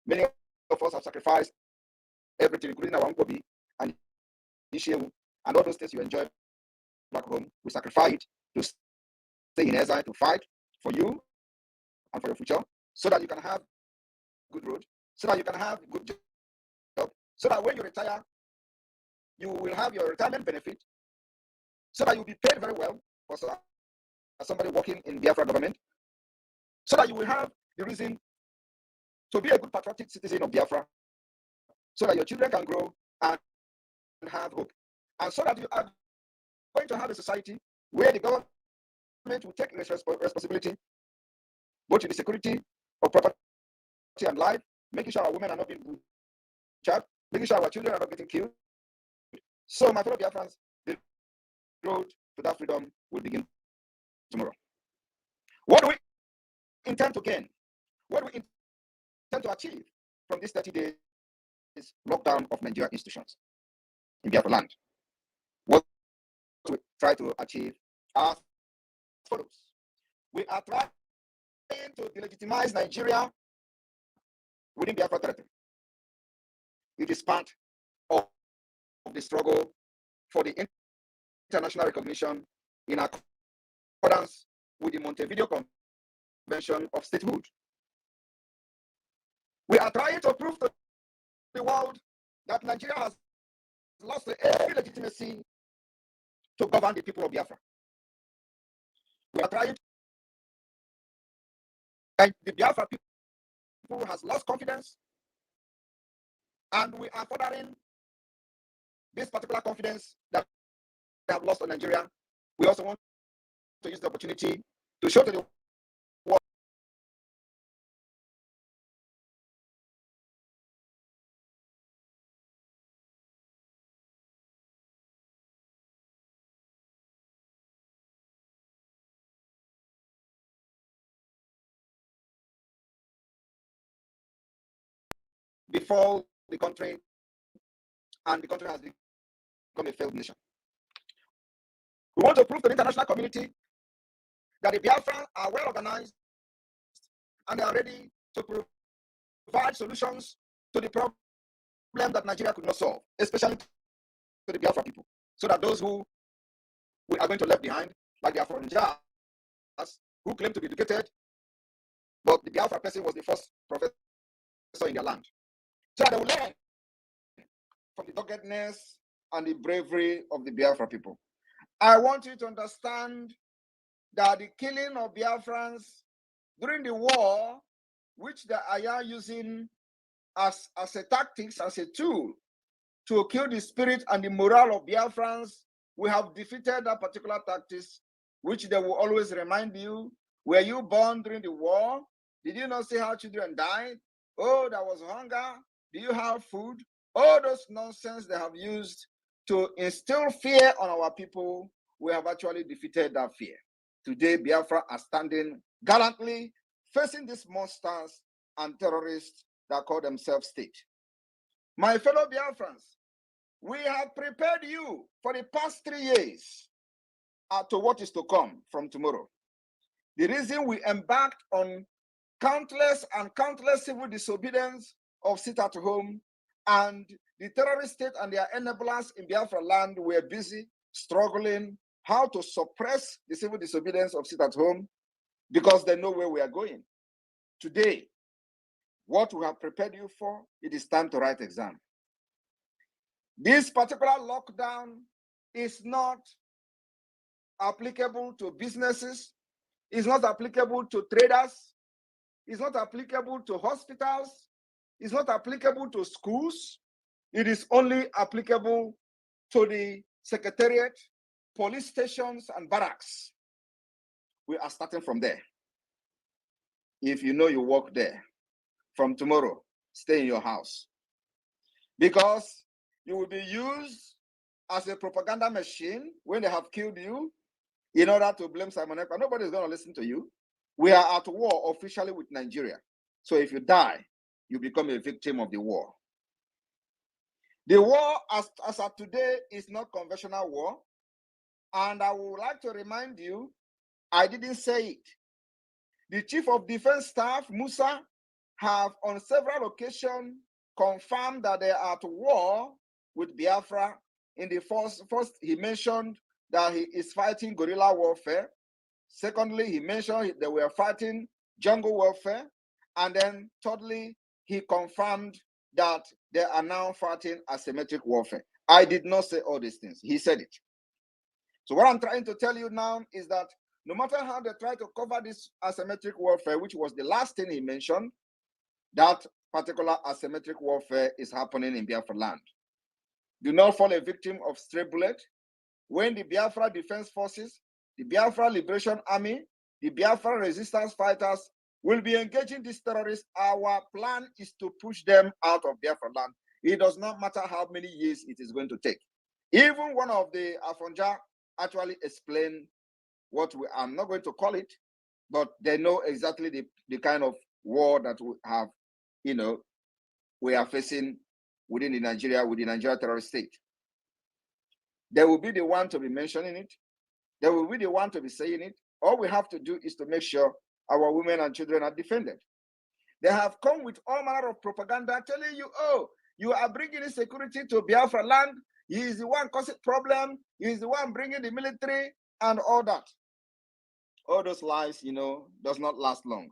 Many of us have sacrificed everything, including our Unkobi and Ishewu, and all those things you enjoy back home. We sacrifice it to stay in exile, to fight for you and for your future, so that you can have good road, so that you can have good job, so that when you retire, you will have your retirement benefit, so that you'll be paid very well for somebody working in Biafra government, so that you will have the reason to be a good patriotic citizen of Biafra, so that your children can grow and have hope, and so that you are going to have a society where the government will take responsibility both in the security of property and life, making sure our women are not being butchered, making sure our children are not getting killed. So, my fellow Biafrans, the road to that freedom will begin tomorrow. What do we intend to gain? What do we intend to achieve from this 30 days lockdown of Nigeria institutions in Biafra land? What do we try to achieve as follows? We are trying to delegitimize Nigeria within Biafra territory. It is part of the struggle for the international recognition in accordance with the Montevideo Convention of Statehood. We are trying to prove to the world that Nigeria has lost every legitimacy to govern the people of Biafra. We are trying to, and the Biafra people has lost confidence, and we are furthering this particular confidence that they have lost on Nigeria. We also want to use the opportunity to show to the world before the country, and the country has become a failed nation. We want to prove to the international community that the Biafran are well organized and they are ready to provide solutions to the problem that Nigeria could not solve, especially to the Biafra people, so that those who we are going to leave behind, like the Afronjas, who claim to be educated, but the Biafra person was the first professor in their land, so that they will learn from the doggedness and the bravery of the Biafra people. I want you to understand that the killing of Biafrans during the war, which they are using as a tactics, as a tool to kill the spirit and the morale of Biafrans, we have defeated that particular tactics, which they will always remind you. Were you born during the war? Did you not see how children died? Oh, there was hunger. Do you have food? All those nonsense they have used to instill fear on our people, we have actually defeated that fear. Today, Biafra are standing gallantly facing these monsters and terrorists that call themselves state. My fellow Biafrans, we have prepared you for the past 3 years to what is to come from tomorrow. The reason we embarked on countless and countless civil disobedience of sit at home, and the terrorist state and their enablers in Biafra land were busy struggling how to suppress the civil disobedience of sit at home, because they know where we are going. Today, what we have prepared you for, it is time to write exam. This particular lockdown is not applicable to businesses, it's not applicable to traders, it's not applicable to hospitals, it's not applicable to schools. It is only applicable to the secretariat, police stations, and barracks. We are starting from there. If you know you work there, from tomorrow, stay in your house, because you will be used as a propaganda machine when they have killed you in order to blame Simon Ekpa. Nobody is going to listen to you. We are at war officially with Nigeria. So if you die, you become a victim of the war. The war as of today is not conventional war. And I would like to remind you, I didn't say it. The Chief of Defense Staff, Musa, have on several occasions confirmed that they are at war with Biafra. In the first he mentioned that he is fighting guerrilla warfare. Secondly, he mentioned they were fighting jungle warfare. And then thirdly, he confirmed that they are now fighting asymmetric warfare. I did not say all these things. He said it. So what I'm trying to tell you now is that no matter how they try to cover this asymmetric warfare, which was the last thing he mentioned, that particular asymmetric warfare is happening in Biafra land. Do not fall a victim of stray bullet. When the Biafra Defense Forces, the Biafra Liberation Army, the Biafra resistance fighters will be engaging these terrorists, our plan is to push them out of Biafra land. It does not matter how many years it is going to take. Even one of the Afonja actually explained what I'm not going to call it, but they know exactly the kind of war that we have, we are facing within the Nigeria, with the Nigeria terrorist state. They will be the one to be mentioning it. They will be the one to be saying it. All we have to do is to make sure our women and children are defended. They have come with all manner of propaganda telling you, oh, you are bringing insecurity to Biafra land. He is the one causing problem. He is the one bringing the military and all that. All those lies, does not last long.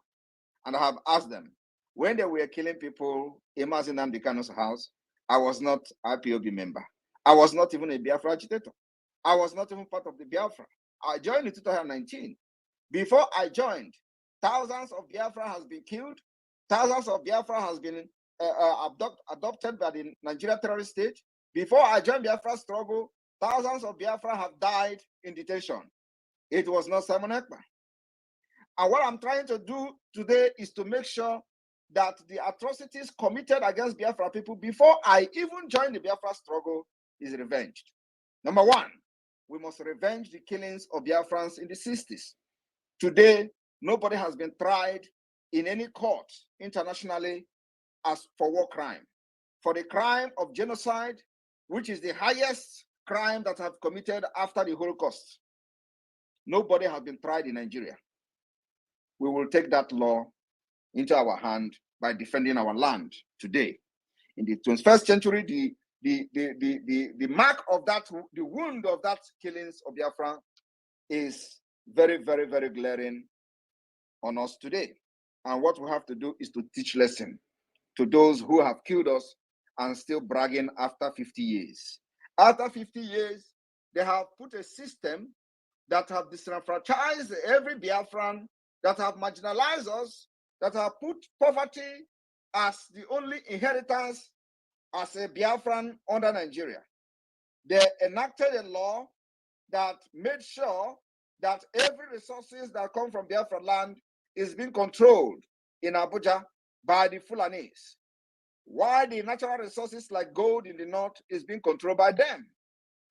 And I have asked them, when they were killing people in Nnamdi Kanu's house, I was not IPOB member. I was not even a Biafra agitator. I was not even part of the Biafra. I joined in 2019. Before I joined, thousands of Biafra has been killed. Thousands of Biafra has been adopted by the Nigeria terrorist state. Before I joined Biafra struggle, thousands of Biafra have died in detention. It was not Simon Ekpa. And what I'm trying to do today is to make sure that the atrocities committed against Biafra people before I even joined the Biafra struggle is revenged. Number one, we must revenge the killings of Biafrans in the 60s. Today, nobody has been tried in any court internationally as for war crime. For the crime of genocide, which is the highest crime that have committed after the Holocaust, nobody has been tried in Nigeria. We will take that law into our hand by defending our land today. In the 21st century, the mark of that, the wound of that killings of Biafra is very, very, very glaring on us today. And what we have to do is to teach lesson to those who have killed us and still bragging after 50 years. After 50 years, they have put a system that have disenfranchised every Biafran, that have marginalized us, that have put poverty as the only inheritance as a Biafran under Nigeria. They enacted a law that made sure that every resources that come from Biafra land is being controlled in Abuja by the Fulanis, while the natural resources like gold in the north is being controlled by them.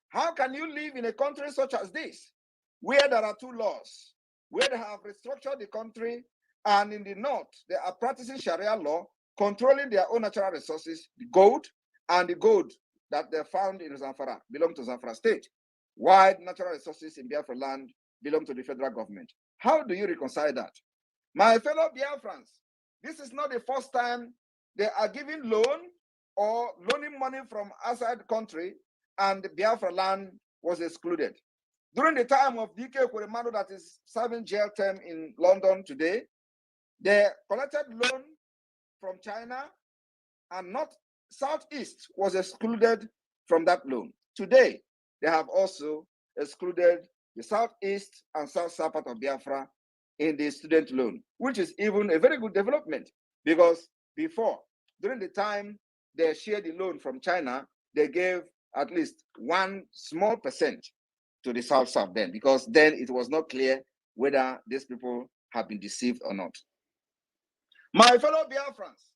How can you live in a country such as this, where there are two laws, where they have restructured the country, and in the north, they are practicing Sharia law, controlling their own natural resources, the gold, and the gold that they found in Zamfara belong to Zamfara state, while natural resources in Biafra land belong to the federal government? How do you reconcile that? My fellow Biafrans, this is not the first time they are giving loan or loaning money from outside the country, and the Biafra land was excluded. During the time of DK Kweremadu, that is serving jail term in London today, they collected loan from China, and not Southeast was excluded from that loan. Today, they have also excluded the Southeast and South part of Biafra in the student loan, which is even a very good development, because before, during the time they shared the loan from China, they gave at least 1 small percent to the South then, because then it was not clear whether these people have been deceived or not. My fellow Biafrans,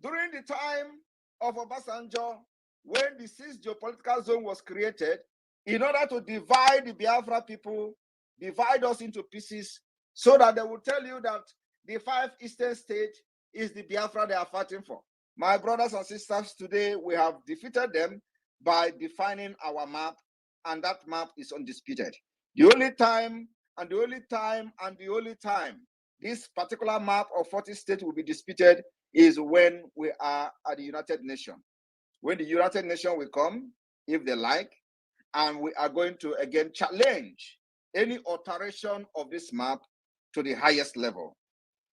during the time of Obasanjo, when the 6th geopolitical zone was created, in order to divide the Biafra people, divide us into pieces, so that they will tell you that the 5 eastern states is the Biafra they are fighting for. My brothers and sisters, today we have defeated them by defining our map, and that map is undisputed. The only time this particular map of 40 states will be disputed is when we are at the United Nations. When the United Nations will come, if they like, and we are going to again challenge any alteration of this map to the highest level.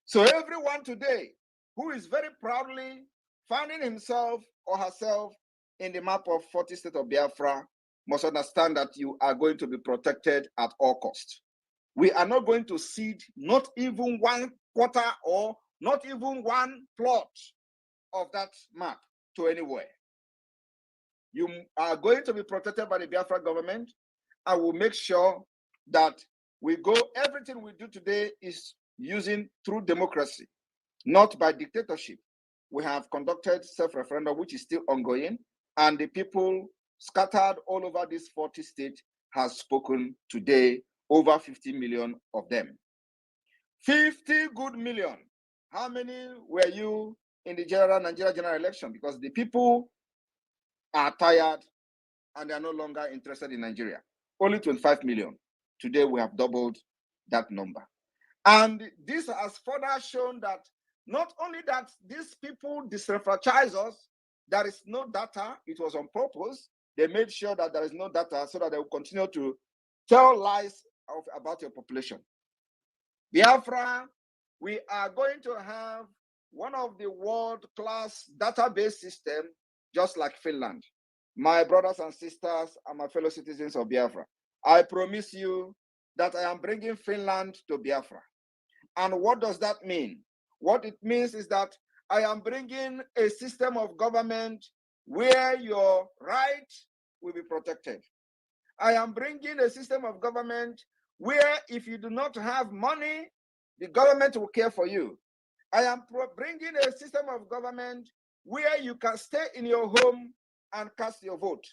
So everyone today who is very proudly finding himself or herself in the map of 40 state of Biafra must understand that you are going to be protected at all costs. We are not going to cede not even 1/4 or not even one plot of that map to anywhere. You are going to be protected by the Biafra government. I will make sure that everything we do today is using through democracy, not by dictatorship. We have conducted self-referendum, which is still ongoing, and the people scattered all over these 40 states has spoken today, over 50 million of them. 50 good million. How many were you in the Nigeria general election? Because the people are tired and they are no longer interested in Nigeria. Only 25 million. Today we have doubled that number. And this has further shown that not only that these people disenfranchise us, there is no data. It was on purpose. They made sure that there is no data so that they will continue to tell lies about your population. Biafra, we are going to have one of the world-class database system, just like Finland. My brothers and sisters and my fellow citizens of Biafra, I promise you that I am bringing Finland to Biafra. And what does that mean? What it means is that I am bringing a system of government where your right will be protected. I am bringing a system of government where if you do not have money, the government will care for you. I am bringing a system of government where you can stay in your home and cast your vote.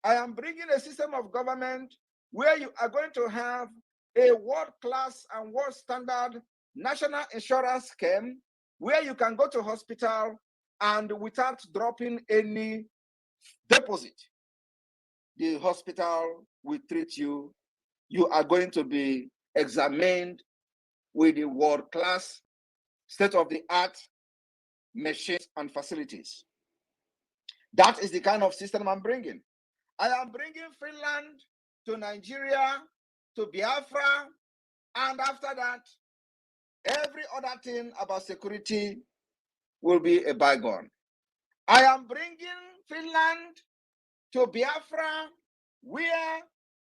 I am bringing a system of government where you are going to have a world-class and world-standard national insurance scheme where you can go to hospital and without dropping any deposit, the hospital will treat you. You are going to be examined with the world-class, state-of-the-art machines and facilities. That is the kind of system I'm bringing. I am bringing Finland to Nigeria, to Biafra, and after that, every other thing about security will be a bygone. I am bringing Finland to Biafra, where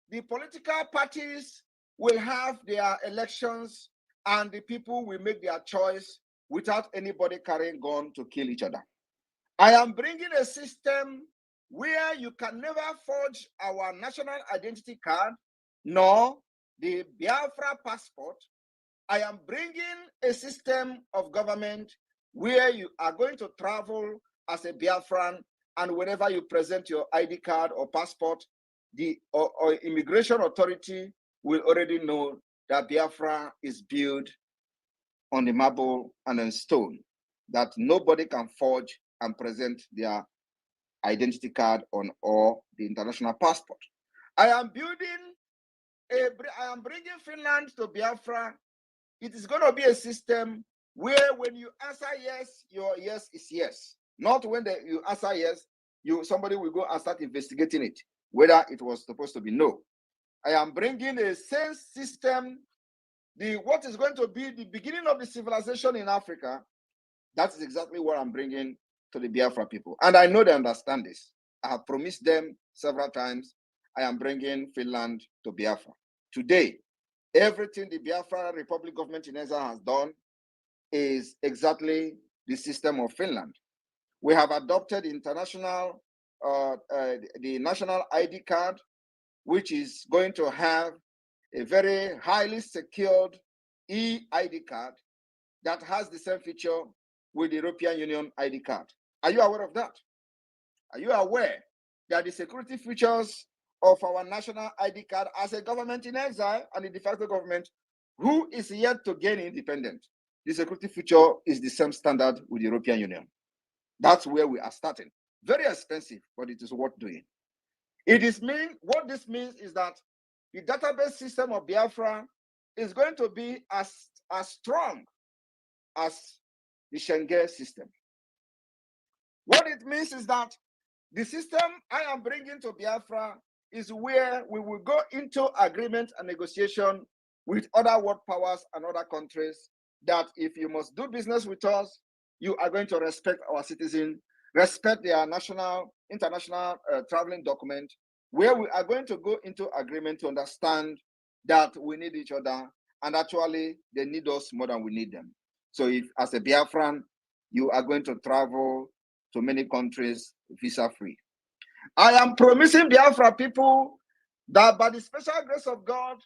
the political parties will have their elections and the people will make their choice without anybody carrying gun to kill each other. I am bringing a system where you can never forge our national identity card, nor the Biafra passport. I am bringing a system of government where you are going to travel as a Biafran, and whenever you present your ID card or passport, the or immigration authority will already know that Biafra is built on the marble and on stone, that nobody can forge and present their identity card on or the international passport. I am bringing Finland to Biafra. It is going to be a system where when you answer yes, your yes is yes. Not when you answer yes, somebody will go and start investigating it, whether it was supposed to be no. I am bringing a sense system, what is going to be the beginning of the civilization in Africa. That is exactly what I'm bringing to the Biafra people. And I know they understand this. I have promised them several times, I am bringing Finland to Biafra. Today, everything the Biafra Republic government in exile has done is exactly the system of Finland. We have adopted international, the national ID card, which is going to have a very highly secured e-ID card that has the same feature with the European Union ID card. Are you aware of that? Are you aware that the security features of our national ID card as a government in exile and the de facto government who is yet to gain independence, the security feature is the same standard with the European Union? That's where we are starting. Very expensive, but it is worth doing. What this means is that the database system of Biafra is going to be as strong as the Schengen system. What it means is that the system I am bringing to Biafra is where we will go into agreement and negotiation with other world powers and other countries that if you must do business with us, you are going to respect our citizens, respect their national, international traveling document, where we are going to go into agreement to understand that we need each other and actually they need us more than we need them. So if as a Biafran, you are going to travel to many countries visa-free. I am promising Biafra people that by the special grace of God,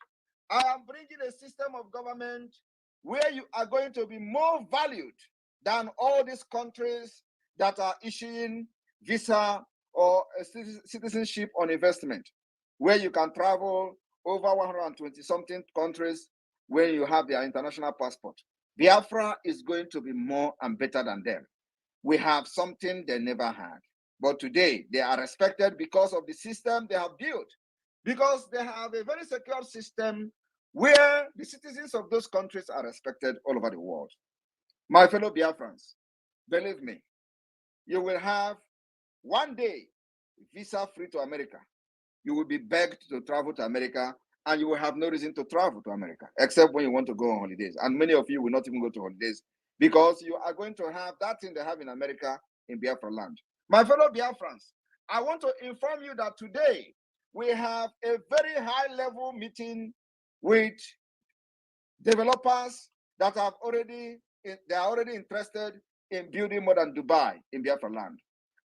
I am bringing a system of government where you are going to be more valued than all these countries that are issuing visa or citizenship on investment, where you can travel over 120 something countries when you have their international passport. Biafra is going to be more and better than them. We have something they never had. But today, they are respected because of the system they have built, because they have a very secure system where the citizens of those countries are respected all over the world. My fellow Biafrans, believe me, you will have one day visa-free to America. You will be begged to travel to America, and you will have no reason to travel to America, except when you want to go on holidays. And many of you will not even go to holidays because you are going to have that thing they have in America in Biafra land. My fellow Biafrans, I want to inform you that today we have a very high-level meeting with developers that have they are already interested in building more than Dubai in Biafra land.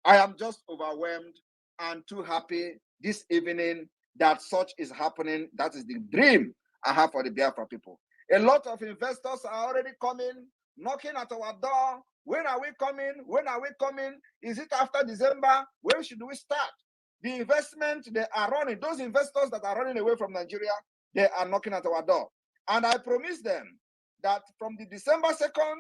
I am just overwhelmed and too happy this evening that such is happening. That is the dream I have for the Biafra people. A lot of investors are already coming, knocking at our door. When are we coming? When are we coming? Is it after December? When should we start? The investment they are running, those investors that are running away from Nigeria, they are knocking at our door. And I promise them that from the December 2nd,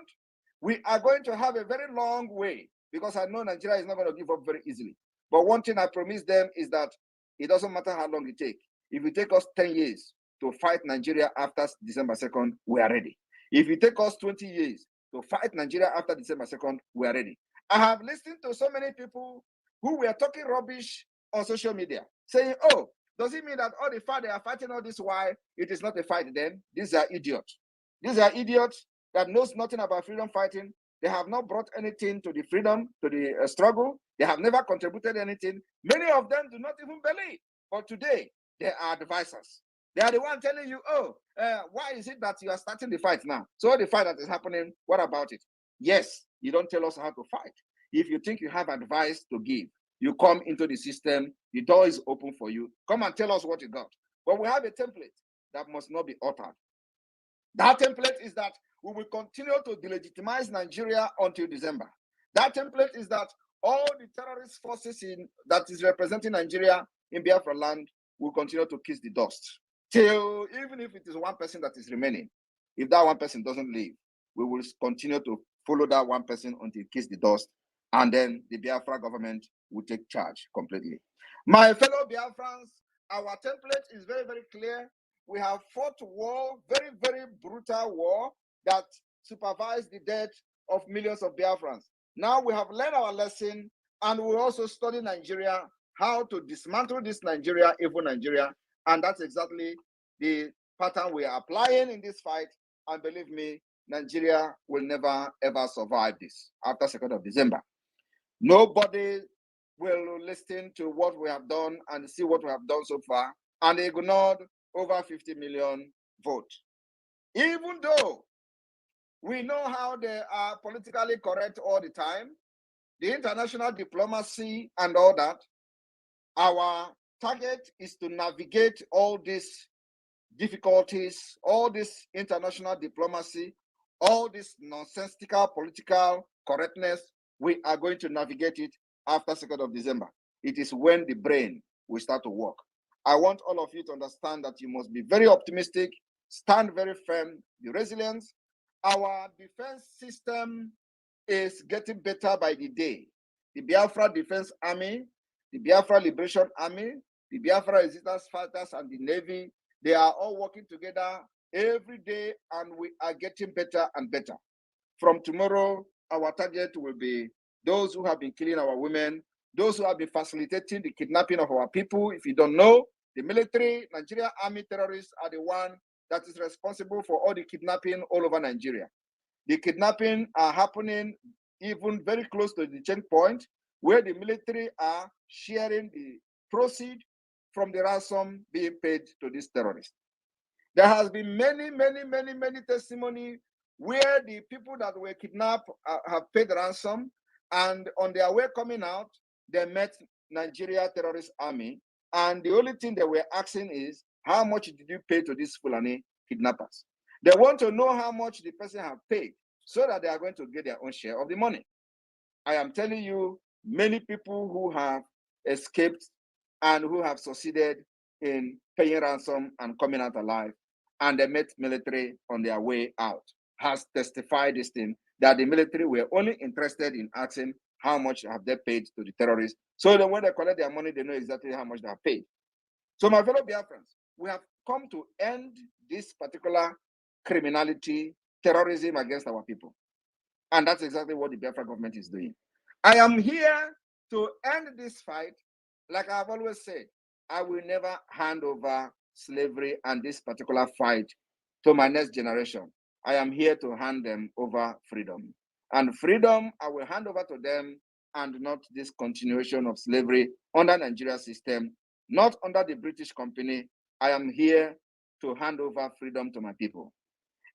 we are going to have a very long way, because I know Nigeria is not going to give up very easily. But one thing I promise them is that it doesn't matter how long it takes. If it takes us 10 years to fight Nigeria after December 2nd, we are ready. If it takes us 20 years to fight Nigeria after December 2nd, we are ready. I have listened to so many people who were talking rubbish on social media, saying, oh, does it mean that all the fight they are fighting all this while, it is not a fight then? These are idiots. These are idiots that knows nothing about freedom fighting. They have not brought anything to the freedom, to the struggle. They have never contributed anything. Many of them do not even believe. But today, they are advisors. They are the one telling you, oh, why is it that you are starting the fight now? So the fight that is happening, what about it? Yes, you don't tell us how to fight. If you think you have advice to give, you come into the system, the door is open for you. Come and tell us what you got. But we have a template that must not be altered. That template is that we will continue to delegitimize Nigeria until December. That template is that all the terrorist forces that is representing Nigeria in Biafra land will continue to kiss the dust. Till, even if it is one person that is remaining, if that one person doesn't leave, we will continue to follow that one person until it kisses the dust, and then the Biafra government will take charge completely. My fellow Biafrans, our template is very, very clear. We have fought war, very, very brutal war that supervised the death of millions of Biafrans. Now we have learned our lesson, and we also study Nigeria, how to dismantle this Nigeria, evil Nigeria, and that's exactly the pattern we are applying in this fight. And believe me, Nigeria will never, ever survive this after 2nd of December. Nobody will listen to what we have done and see what we have done so far and ignored over 50 million votes. Even though we know how they are politically correct all the time, the international diplomacy and all that, our target is to navigate all these difficulties, all this international diplomacy, all this nonsensical political correctness. We are going to navigate it after 2nd of December. It is when the brain will start to work. I want all of you to understand that you must be very optimistic, stand very firm, be resilient. Our defense system is getting better by the day. The Biafra Defense Army, the Biafra Liberation Army, the Biafra Resistance Fighters, and the Navy, they are all working together every day, and we are getting better and better. From tomorrow, our target will be those who have been killing our women, those who have been facilitating the kidnapping of our people. If you don't know, the military, Nigeria army terrorists are the one that is responsible for all the kidnapping all over Nigeria. The kidnapping are happening even very close to the checkpoint where the military are sharing the proceeds from the ransom being paid to these terrorists. There has been many testimony where the people that were kidnapped have paid ransom, and on their way coming out, they met Nigeria terrorist army, and the only thing they were asking is, how much did you pay to these Fulani kidnappers? They want to know how much the person have paid so that they are going to get their own share of the money. I am telling you, many people who have escaped and who have succeeded in paying ransom and coming out alive, and they met military on their way out, has testified this thing, that the military were only interested in asking how much have they paid to the terrorists. So that when they collect their money, they know exactly how much they have paid. So my fellow Biafrans, we have come to end this particular criminality, terrorism against our people. And that's exactly what the Biafra government is doing. I am here to end this fight. Like I've always said, I will never hand over slavery and this particular fight to my next generation. I am here to hand them over freedom. And freedom, I will hand over to them, and not this continuation of slavery under Nigeria system, not under the British company. I am here to hand over freedom to my people.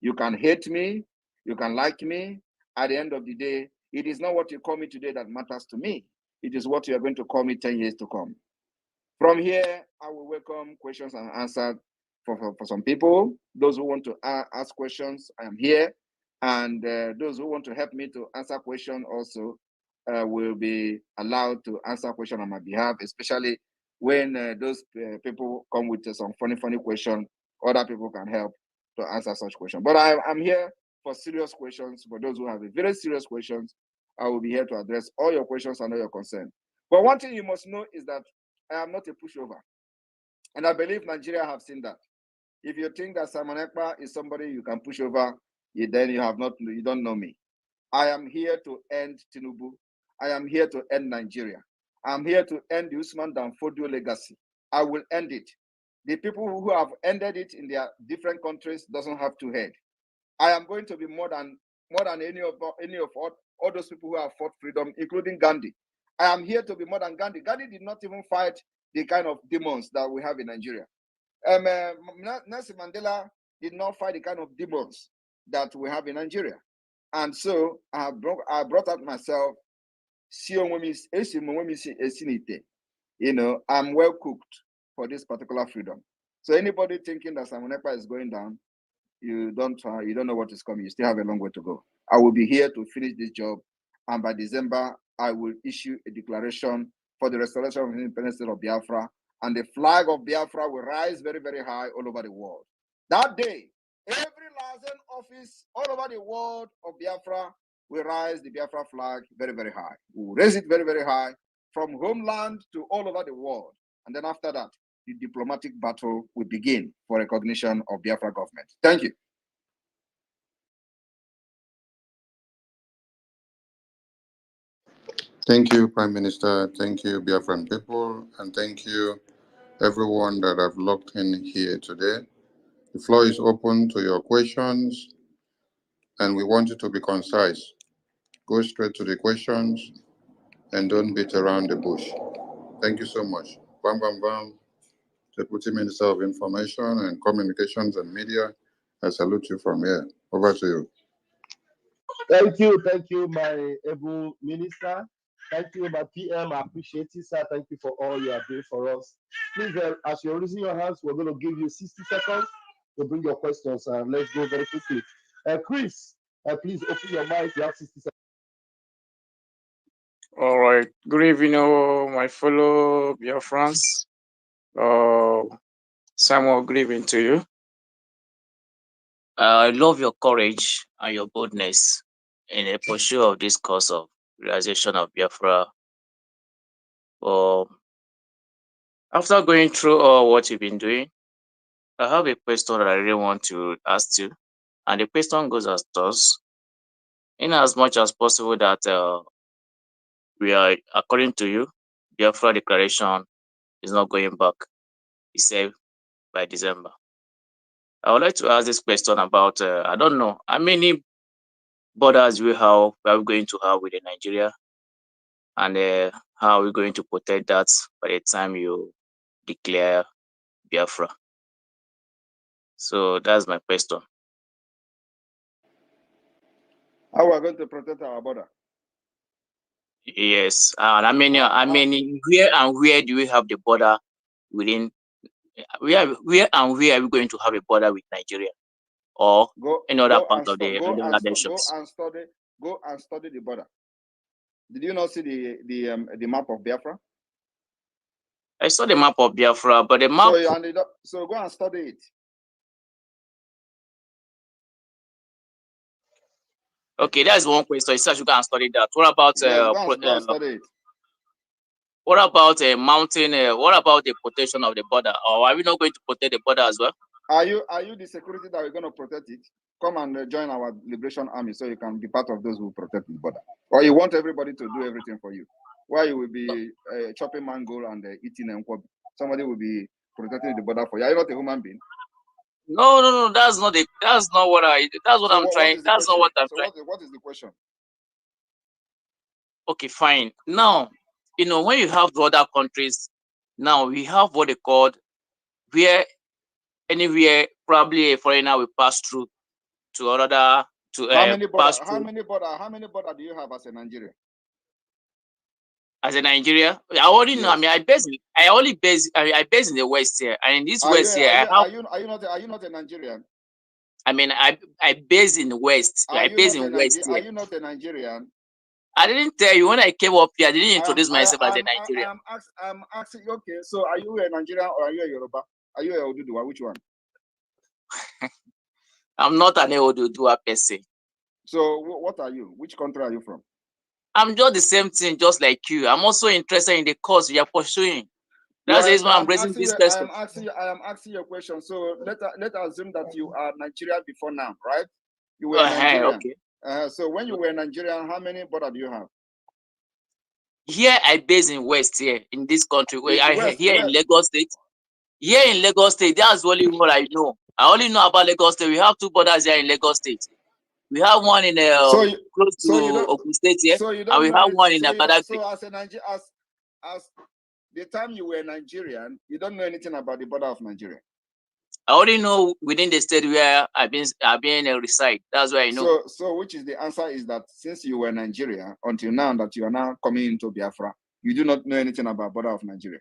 You can hate me, you can like me. At the end of the day, it is not what you call me today that matters to me. It is what you are going to call me 10 years to come. From here, I will welcome questions and answers for some people. Those who want to ask questions, I am here. And those who want to help me to answer questions also will be allowed to answer questions on my behalf, especially when those people come with some funny questions. Other people can help to answer such questions. But I'm here for serious questions. For those who have a very serious questions, I will be here to address all your questions and all your concerns. But one thing you must know is that I am not a pushover. And I believe Nigeria have seen that. If you think that Simon Ekpa is somebody you can push over, then you don't know me. I am here to end Tinubu. I am here to end Nigeria. I'm here to end the Usman Danfodio legacy. I will end it. The people who have ended it in their different countries doesn't have to head. I am going to be more than any of all those people who have fought freedom, including Gandhi. I am here to be more than Gandhi. Gandhi did not even fight the kind of demons that we have in Nigeria. Nelson Mandela did not fight the kind of demons that we have in Nigeria. And so I brought out myself, you know, I'm well cooked for this particular freedom. So anybody thinking that Simon Ekpa is going down, you don't know what is coming. You still have a long way to go. I will be here to finish this job, and by December, I will issue a declaration for the restoration of the independence of Biafra, and the flag of Biafra will rise very, very high all over the world. That day, every liaison office all over the world of Biafra will rise the Biafra flag very, very high. We will raise it very, very high from homeland to all over the world. And then after that, the diplomatic battle will begin for recognition of Biafra government. Thank you. Thank you, Prime Minister. Thank you, Biafran people. And thank you, everyone that have logged in here today. The floor is open to your questions, and we want you to be concise. Go straight to the questions and don't beat around the bush. Thank you so much. Bam, bam, bam. Deputy Minister of Information and Communications and Media, I salute you from here. Over to you. Thank you, my able minister. Thank you, my PM. I appreciate it, sir. Thank you for all you are doing for us. Please, as you're raising your hands, we're going to give you 60 seconds to bring your questions, and let's go very quickly. Chris, please open your mic. You have 60 seconds. All right. Good evening, my fellow Biafrans. Samuel, good evening to you. I love your courage and your boldness in the pursuit of this cause of realization of Biafra. After going through all what you've been doing, I have a question that I really want to ask you. And the question goes as thus. in as much as possible that we are, according to you, Biafra declaration is not going back. He said by December. I would like to ask this question about I don't know how many borders we are going to have with Nigeria, and how are we going to protect that by the time you declare Biafra? So that's my question. How are we going to protect our border? Yes, and I mean, where do we have the border within? Where and where are we going to have a border with Nigeria or any other part of the nations? Go and study the border. Did you not see the map of Biafra? I saw the map of Biafra, but the map. So go and study it. Okay, that's one question. It says you can study that. What about go and study it. What about a mountain? What about the protection of the border? Or are we not going to protect the border as well? Are you the security that we're going to protect it? Come and join our liberation army so you can be part of those who protect the border. Or you want everybody to do everything for you? Why you will be chopping mango and eating and somebody will be protecting the border for you? Are you not a human being? No. That's not what I'm trying. That's not what I'm trying. What is the question? Okay, fine. Now, when you have other countries, now we have what they call where anywhere probably a foreigner will pass through to another to how many border do you have as a Nigerian? As a Nigeria, I already know. I mean, I base in the West here, and in this West here, are you not a Nigerian? I mean, I base in the West. I base in West here. Are you not a Nigerian? I didn't tell you when I came up here. I didn't introduce myself as a Nigerian. I'm asking. Okay, so are you a Nigerian or are you a Yoruba? Are you a Oduduwa? Which one? I'm not an Oduduwa person. So what are you? Which country are you from? I'm just the same thing, just like you. I'm also interested in the cause you are pursuing. That's the reason why I'm raising this question. I am asking you a question. So let's assume that you are Nigerian before now, right? You were Nigerian. Okay. So when you were Nigerian, how many border do you have? Here I base in West here in this country. In Lagos State. Here in Lagos State, that's only what I know. I only know about Lagos State. We have two borders here in Lagos State. We have one in close to Ogun State here, and we have one in Badagry. So as the time you were Nigerian, you don't know anything about the border of Nigeria. I only know within the state where I've been reside. That's why I know. So which is the answer is that since you were Nigeria until now that you are now coming into Biafra, you do not know anything about border of Nigeria.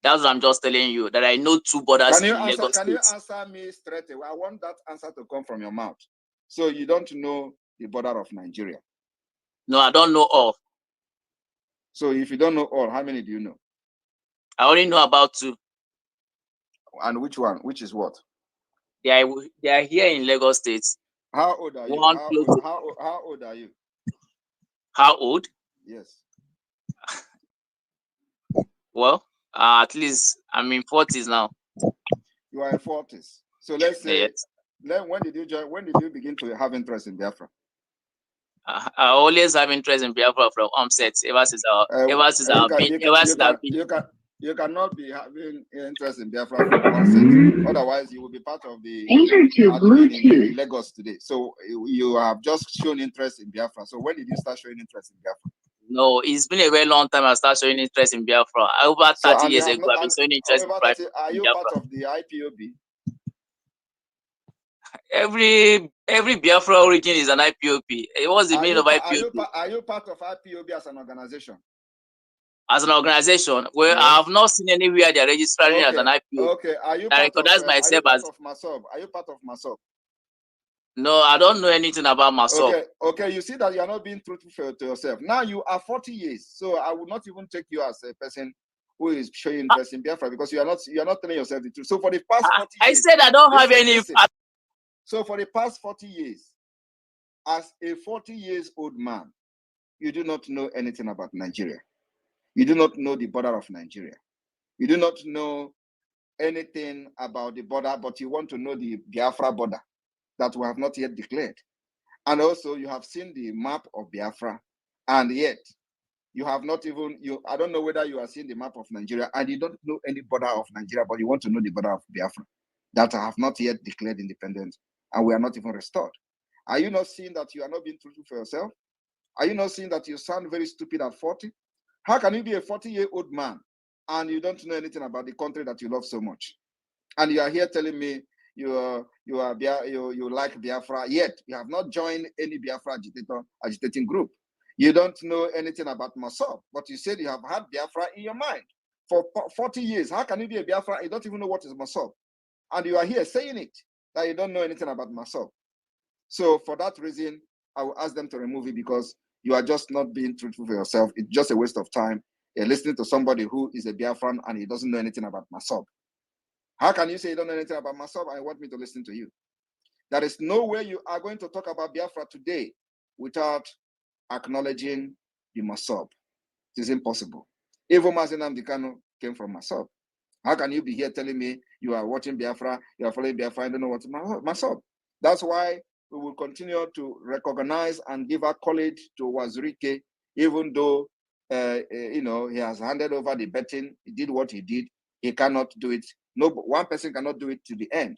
That's what I'm just telling you, that I know two borders in Lagos State. Can you answer me straight away? I want that answer to come from your mouth. So you don't know the border of Nigeria? No, I don't know all. So if you don't know all, how many do you know? I only know about two. And which one? Which is what? They are here in Lagos State. How old are you? How old are you? How old? Yes. Well, at least I'm in 40s now. You are in 40s. So let's say, yes. When did you begin to have interest in Biafra? I always have interest in Biafra from onset. You cannot be having interest in Biafra from onset. Otherwise, you will be part of the in Lagos today. So you have just shown interest in Biafra. So when did you start showing interest in Biafra? No, it's been a very long time I started showing interest in Biafra. Over 30 years ago, I've been showing interest in Biafra. Are you part of the IPOB? Every Biafra origin is an IPOB. What's the meaning of IPOB? Are you part of IPOB as an organization? As an organization, well, yes. I have not seen anywhere they're registering as an IPOB. Okay, are you part of MASOB? Are you part of MASOB? No, I don't know anything about MASOB. Okay, you see that you are not being truthful to yourself. Now you are 40 years, so I would not even take you as a person who is showing interest in Biafra because you are not telling yourself the truth. So for the past 40 years, I said I don't have any. So for the past 40 years, as a 40-year-old man, you do not know anything about Nigeria. You do not know the border of Nigeria. You do not know anything about the border, but you want to know the Biafra border that we have not yet declared. And also you have seen the map of Biafra, and yet you have not even, I don't know whether you are seeing the map of Nigeria and you don't know any border of Nigeria, but you want to know the border of Biafra that have not yet declared independence and we are not even restored. Are you not seeing that you are not being truthful for yourself? Are you not seeing that you sound very stupid at 40? How can you be a 40-year-old man and you don't know anything about the country that you love so much? And you are here telling me you like Biafra, yet you have not joined any Biafra agitating group. You don't know anything about Mossab, but you said you have had Biafra in your mind for 40 years. How can you be a Biafra? You don't even know what is Mossab. And you are here saying it, that you don't know anything about Mossab. So for that reason, I will ask them to remove it because you are just not being truthful for yourself. It's just a waste of time. You're listening to somebody who is a Biafran and he doesn't know anything about Mossab. How can you say you don't know anything about Mossab and you want me to listen to you? There is no way you are going to talk about Biafra today without acknowledging the Mossab. It is impossible. Even Mazen Amdekano came from Mossab. How can you be here telling me you are watching Biafra, you are following Biafra, and don't know what's Mossab? That's why we will continue to recognize and give accolade to Wazirike, even though he has handed over the betting, he did what he did, he cannot do it. No, one person cannot do it to the end.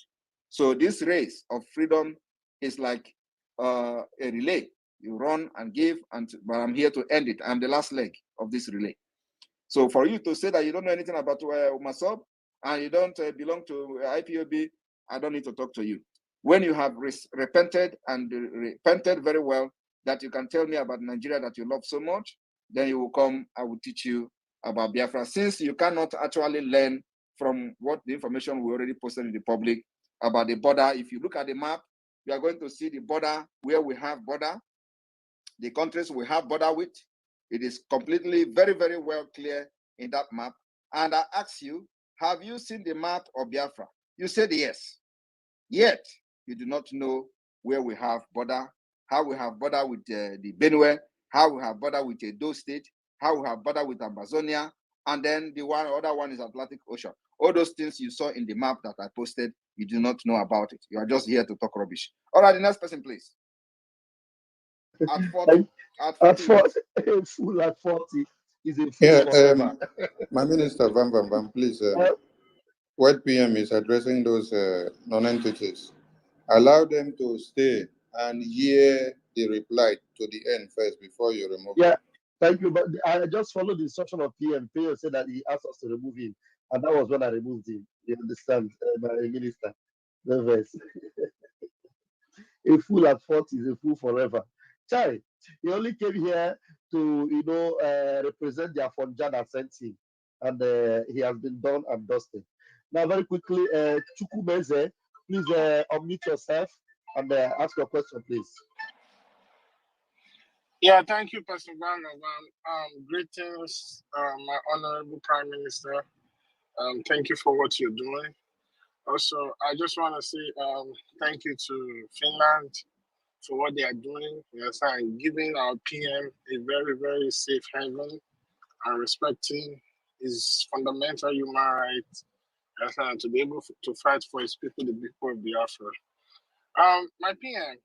So this race of freedom is like a relay. You run and give, but I'm here to end it. I'm the last leg of this relay. So for you to say that you don't know anything about Mossab and you don't belong to IPOB, I don't need to talk to you. When you have repented and repented very well, that you can tell me about Nigeria that you love so much, then you will come, I will teach you about Biafra. Since you cannot actually learn from what the information we already posted in the public about the border, if you look at the map, you are going to see the border where we have border, the countries we have border with. It is completely very, very well clear in that map. And I ask you, have you seen the map of Biafra? You said yes. Yet, you do not know where we have border, how we have border with the Benue, how we have border with Edo State, how we have border with Amazonia, and then the other one is Atlantic Ocean. All those things you saw in the map that I posted, you do not know about it. You are just here to talk rubbish. All right, the next person, please. At 40. At 40. A fool at 40 is a fool forever. My minister, Van, please. What PM is addressing those non-entities. Allow them to stay and hear the reply to the end first before you remove Yeah, them. thank you. But I just followed the instruction of PM. PM said that he asked us to remove him, and that was when I removed him. You understand, my minister? The verse. A fool at 40 is a fool forever. Chai, he only came here to, represent the Afonja that sent him, and he has been done and dusted. Now, very quickly, Chukwumeze, please unmute yourself and ask your question, please. Yeah, thank you, Pastor Van. Greetings, my honorable Prime Minister. Thank you for what you're doing. Also, I just want to say thank you to Finland for what they are doing. Yes, and giving our PM a very, very safe haven and respecting his fundamental human rights, yes, and to be able to fight for his people, the people of Biafra. My PM,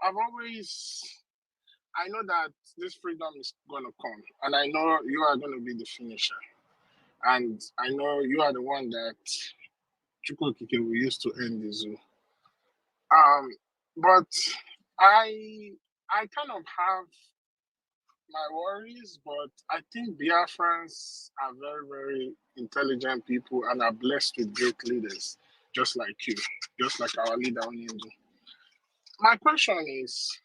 I know that this freedom is going to come, and I know you are going to be the finisher. And I know you are the one that Chukwukike will use to end the zoo. But I kind of have my worries, but I think Biafrans are very, very intelligent people and are blessed with great leaders, just like you, just like our leader Onyindu. My question is,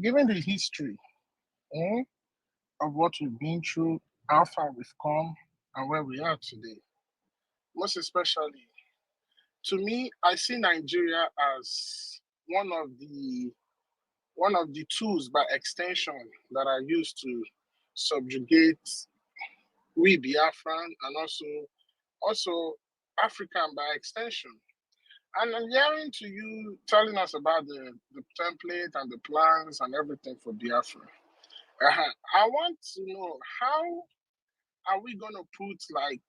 given the history of what we've been through, how far we've come, and where we are today, most especially, to me, I see Nigeria as one of the tools by extension that are used to subjugate we Biafran and also African by extension. And I'm hearing to you telling us about the template and the plans and everything for Biafra. I want to know, how are we going to put like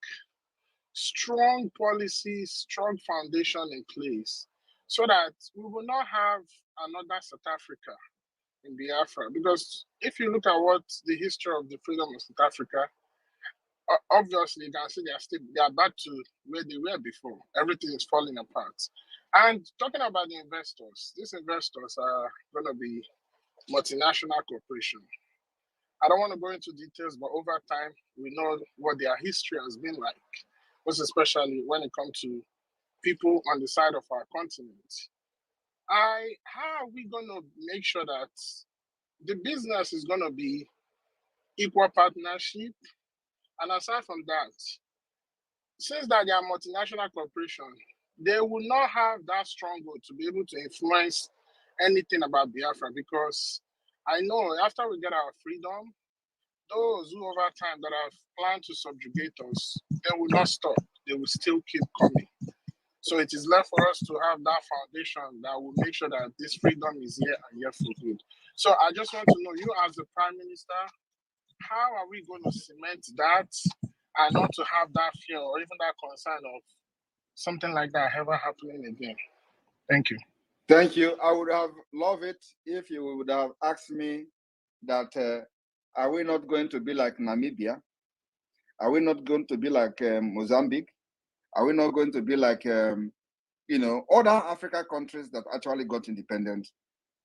strong policies, strong foundation in place so that we will not have another South Africa in Biafra. Because if you look at what the history of the freedom of South Africa, obviously you can see they are back to where they were before. Everything is falling apart. And talking about the investors, these investors are going to be multinational corporation. I don't want to go into details, but over time, we know what their history has been like, most especially when it comes to people on the side of our continent. How are we going to make sure that the business is going to be equal partnership? And aside from that, since that they are multinational corporation, they will not have that stronghold to be able to influence anything about Biafra, because I know after we get our freedom, those who over time that have planned to subjugate us, they will not stop. They will still keep coming. So it is left for us to have that foundation that will make sure that this freedom is here and here for good. So I just want to know, you as the Prime Minister, how are we going to cement that and not to have that fear or even that concern of something like that ever happening again? Thank you. Thank you. I would have loved it if you would have asked me that, are we not going to be like Namibia? Are we not going to be like Mozambique? Are we not going to be like, other African countries that actually got independent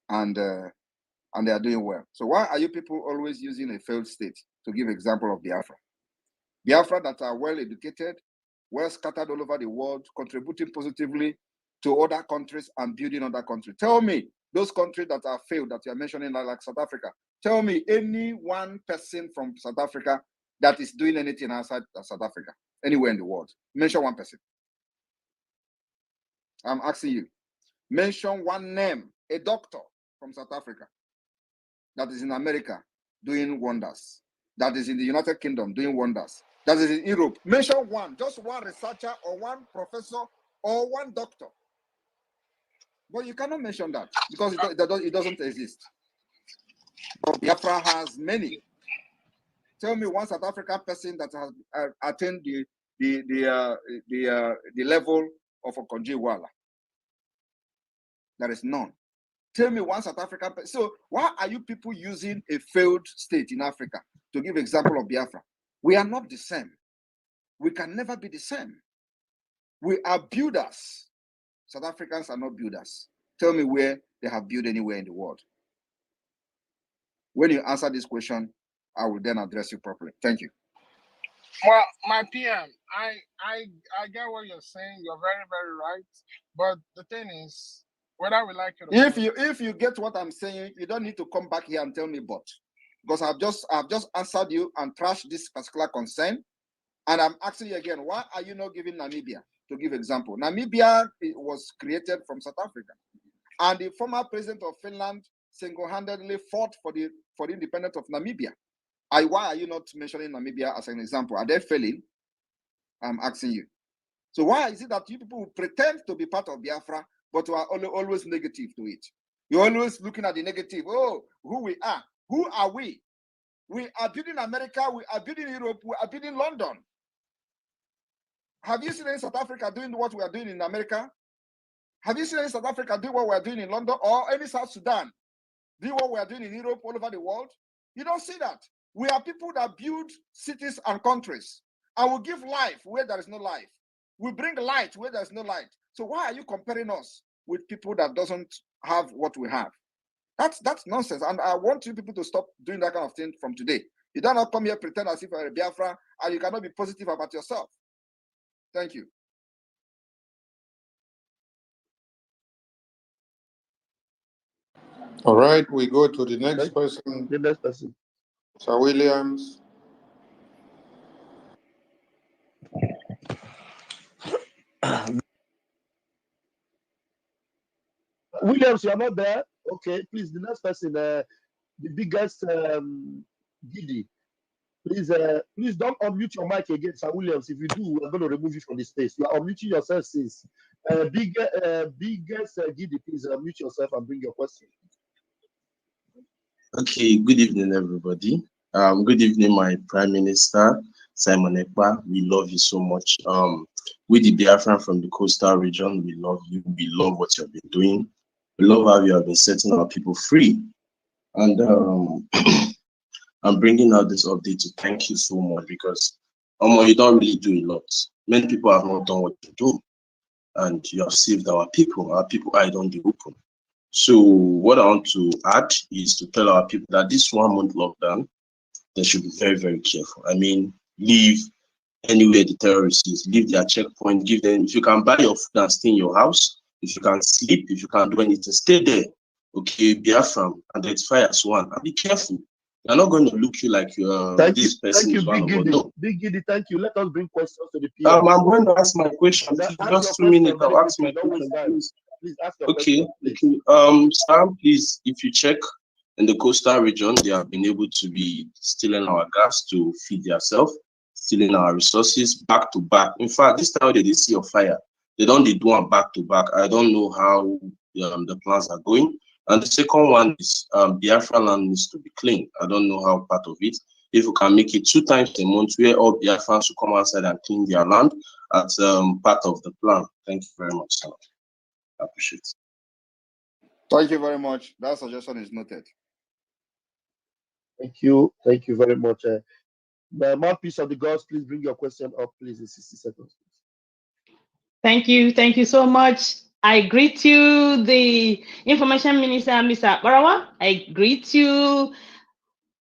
and they are doing well? So why are you people always using a failed state to give example of Biafra? Biafra that are well educated, well scattered all over the world, contributing positively to other countries and building other countries. Tell me, those countries that are failed that you're mentioning, like South Africa, tell me any one person from South Africa that is doing anything outside South Africa, anywhere in the world. Mention one person. I'm asking you. Mention one name, a doctor from South Africa that is in America doing wonders, that is in the United Kingdom doing wonders, that is in Europe. Mention one, just one researcher or one professor or one doctor. But you cannot mention that because it doesn't exist. But Biafra has many. Tell me one South African person that has attained the level of Okonjo-Iweala. There is none. Tell me one South African person. So why are you people using a failed state in Africa to give example of Biafra? We are not the same. We can never be the same. We are builders. South Africans are not builders. Tell me where they have built anywhere in the world. When you answer this question, I will then address you properly. Thank you. Well, my PM, I get what you're saying. You're very, very right. But the thing is, whether we like it or not, if you get what I'm saying, you don't need to come back here and tell me but. Because I've just answered you and trashed this particular concern. And I'm asking you again, why are you not giving Namibia to give example? Namibia was created from South Africa. And the former president of Finland single-handedly fought for the independence of Namibia. Why are you not mentioning Namibia as an example? Are they failing? I'm asking you. So why is it that you people pretend to be part of Biafra, but you are always negative to it? You're always looking at the negative. Oh, who we are. Who are we? We are building America. We are building Europe. We are building London. Have you seen any South Africa doing what we are doing in America? Have you seen any South Africa doing what we are doing in London, or any South Sudan doing what we are doing in Europe, all over the world? You don't see that. We are people that build cities and countries, and we give life where there is no life. We bring light where there is no light. So why are you comparing us with people that doesn't have what we have? That's nonsense. And I want you people to stop doing that kind of thing from today. You don't not come here pretend as if you're a Biafra and you cannot be positive about yourself. Thank you. All right, we go to the next person. The next person. Sir Williams. Williams, you are not there. Okay, please. The next person, the biggest Gidi. Please don't unmute your mic again, Sir Williams. If you do, we're going to remove you from the space. You are unmuting yourself, sis. Biggest Gidi, please unmute yourself and bring your question. Okay, good evening, everybody. Good evening, my Prime Minister. Simon Ekpa, we love you so much. We the Biafran from the coastal region, we love you. We love what you have been doing. We love how you have been setting our people free. And I'm bringing out this update to thank you so much because you don't really do a lot. Many people have not done what you do, and you have saved our people. Our people are on the open. So what I want to add is to tell our people that this 1 month lockdown, they should be very, very careful. I mean, leave anywhere the terrorists is, leave their checkpoint, give them, if you can buy your food and stay in your house, if you can sleep, if you can do anything, stay there. Okay, Biafran, identify as one, and be careful. They're not going to look you like this person is one of them. No. Big Giddy, thank you. Let us bring questions to the PM. I'm going to ask my question. Just 2 minutes. I'll ask my question. Please ask your question. Okay. Sam, please, if you check in the coastal region, they have been able to be stealing our gas to feed themselves, stealing our resources back to back. In fact, this time they see a fire. They don't do one back to back. I don't know how the plans are going. And the second one is Biafra land needs to be clean. I don't know how part of it. If we can make it 2 times a month where all Biafrans should come outside and clean their land, that's part of the plan. Thank you very much, sir. I appreciate it. Thank you very much. That suggestion is noted. Thank you. Thank you very much. The mouthpiece of the gods, please bring your question up, please, in 60 seconds. Thank you. Thank you so much. I greet you, the Information Minister, Mr. Barawa. I greet you,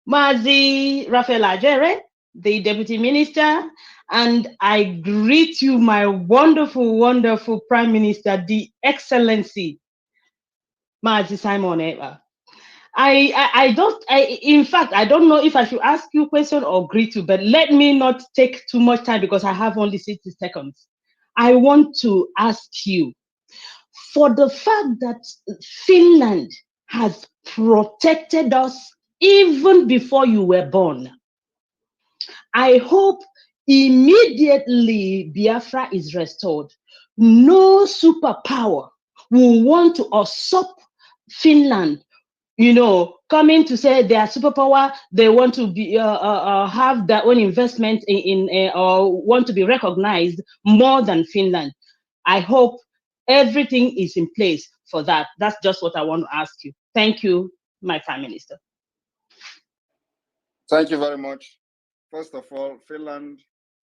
Mazi Rafael Ajere, the Deputy Minister. And I greet you, my wonderful, wonderful Prime Minister, the Excellency, Mazi Simon Ekpa. In fact, I don't know if I should ask you a question or greet you, but let me not take too much time because I have only 60 seconds. I want to ask you, for the fact that Finland has protected us even before you were born, I hope immediately Biafra is restored, no superpower will want to usurp Finland, coming to say they are superpower, they want to be have their own investment or want to be recognized more than Finland. I hope everything is in place for that. That's just what I want to ask you. Thank you, my Prime Minister. Thank you very much. First of all, Finland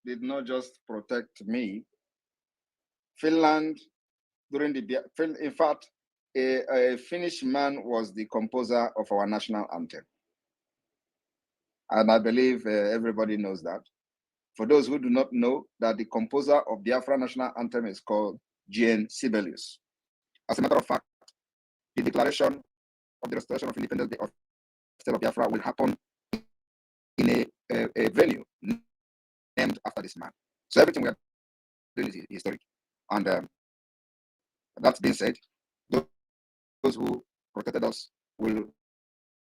did not just protect me. Finland, in fact, a Finnish man was the composer of our national anthem. And I believe everybody knows that. For those who do not know, that the composer of Biafra national anthem is called Jean Sibelius. As a matter of fact, the declaration of the restoration of independence of the state of Biafra will happen in a venue named after this man. So everything we are doing is historic. And that being said, those who protected us will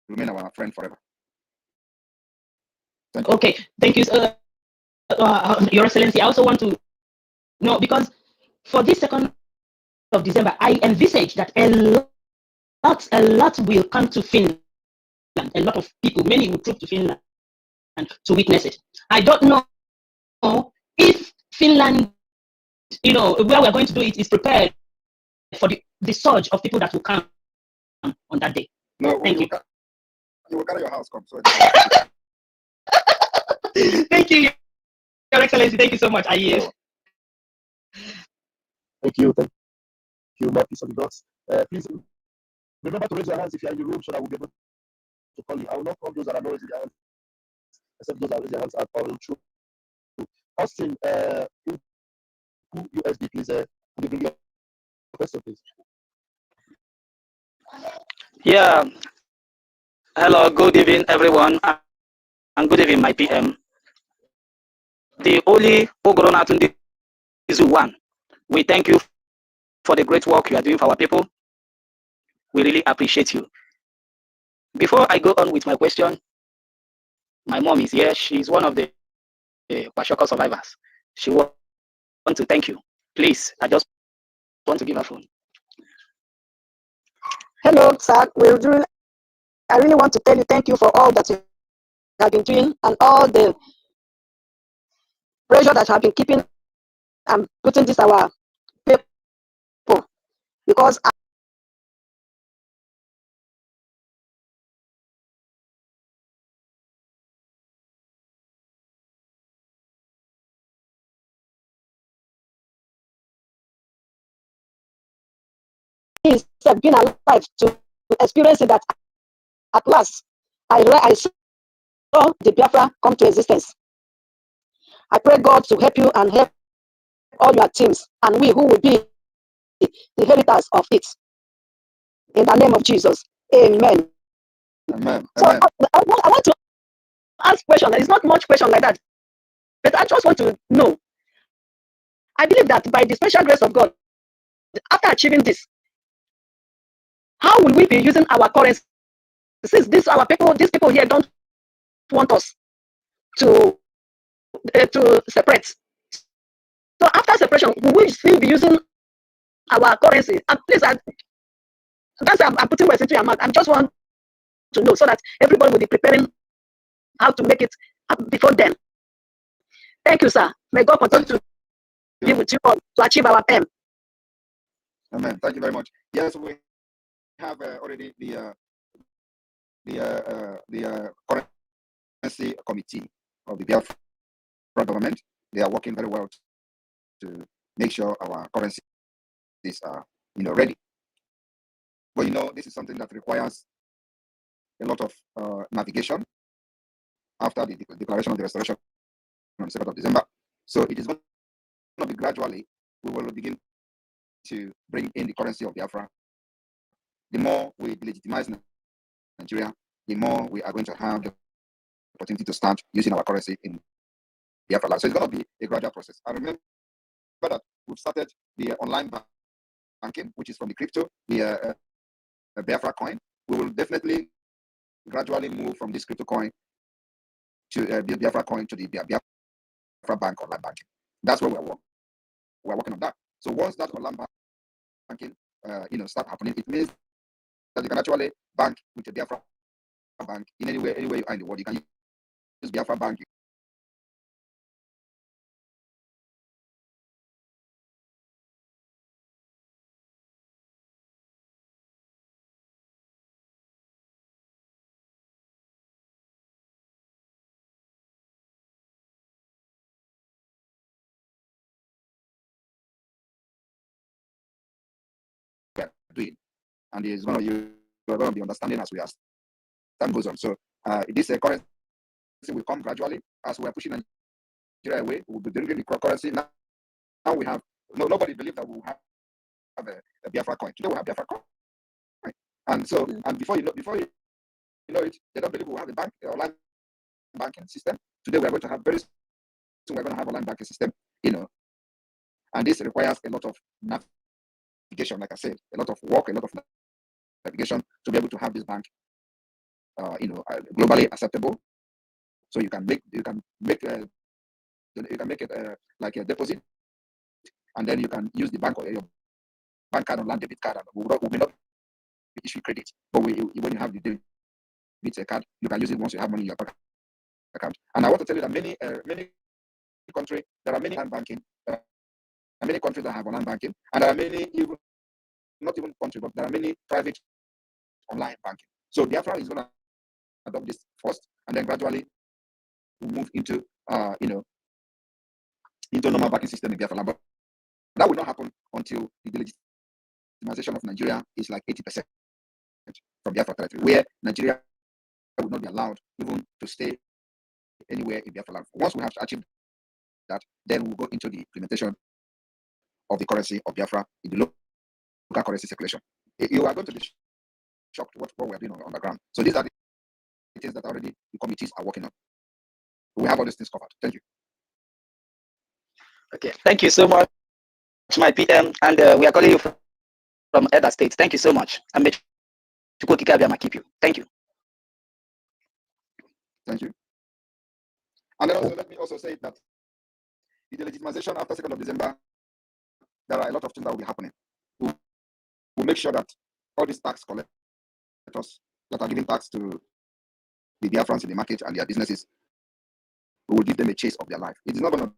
remain our friend forever. Thank you. Okay, thank you, Your Excellency. I also want to know, because for this 2nd of December, I envisage that a lot will come to Finland. A lot of people, many will troop to Finland to witness it. I don't know if Finland, where we're going to do it is prepared for the surge of people that will come on that day. No, thank you. You will carry your house come. So thank you, Your Excellency. Thank you so much. I yield. Thank you. Thank you, mouthpiece of the gods. Please remember to raise your hands if you are in the room so that we'll be able to call you. I will not call those that are not raising their hands, except those that raise their hands are following through. Austin, USD, please, will you bring your question, please? Yeah. Hello, good evening, everyone, and good evening, my PM. The Oli Ogoronatunde is one. We thank you for the great work you are doing for our people. We really appreciate you. Before I go on with my question, my mom is here. She's one of the Kwashiorkor survivors. She wants to thank you. Please, I just want to give her phone. Hello, sir. I really want to tell you thank you for all that you have been doing and all the pressure that have been keeping and putting this our people, because have been alive to experience that at last I saw the Biafra come to existence. I pray God to help you and help all your teams, and we who will be the inheritors of it. In the name of Jesus. Amen. Amen. So Amen. I want to ask question. It's not much question like that, but I just want to know. I believe that by the special grace of God, after achieving this, how will we be using our currency? Since these people here don't want us to separate. So after separation, will we still be using our currency? And please, that's I'm putting words into your mouth. I just want to know so that everybody will be preparing how to make it before then. Thank you, sir. May God continue to be with you all to achieve our aim. Amen. Thank you very much. Yes, we have already the currency committee of the Biafran government. They are working very well to make sure our currency is ready. But this is something that requires a lot of navigation after the declaration of the restoration on the 7th of December. So it is going to be gradually, we will begin to bring in the currency of Biafra. The more we delegitimize Nigeria, the more we are going to have the opportunity to start using our currency in Biafra. So it's going to be a gradual process. I remember that we've started the online banking, which is from the crypto, the Biafra coin. We will definitely gradually move from this crypto coin to the Biafra coin to the Biafra bank online banking. That's where we're working on that. So once that online banking start happening, it means that you can actually bank with a Biafra bank in anywhere you are in the world. You can use Biafra bank. Doing, and you're going to be understanding as we as time goes on. So this currency will come gradually as we are pushing Nigeria away. We'll be bringing the currency. Now we have nobody believed that we will have a Biafra coin. Today we have Biafra coin, and so before you know it, they don't believe we will have a bank online banking system. Today we are going to have very soon we're going to have online banking system. And this requires a lot of navigation, like I said, a lot of work, a lot of navigation to be able to have this bank, globally acceptable. So you can make it like a deposit, and then you can use the bank or your bank card or land debit card. And we will not issue credit, but when you have the debit card, you can use it once you have money in your bank account. And I want to tell you that many countries, there are many online banking. There are many countries that have online banking, and there are many not even countries, but there are many private online banking. So Biafra is going to adopt this first, and then gradually we'll move into normal banking system in Biafra. But that will not happen until the delegitimization of Nigeria is like 80% from Biafra territory, where Nigeria will not be allowed even to stay anywhere in Biafra land. Once we have achieved that, then we'll go into the implementation of the currency of Biafra in the local currency circulation. You are going to be shocked what we're doing on the ground. So these are the things that already the committees are working on. We have all these things covered. Thank you. Okay, thank you so much, my PM, and we are calling you from other states. Thank you so much. And may Chukwuka keep you. Thank you. Thank you. And then also, let me also say that the delegitimization after 2nd of December, there are a lot of things that will be happening. We'll make sure that all these tax collectors that are giving tax to the Biafrans in the market and their businesses, we will give them a chase of their life. It is not going to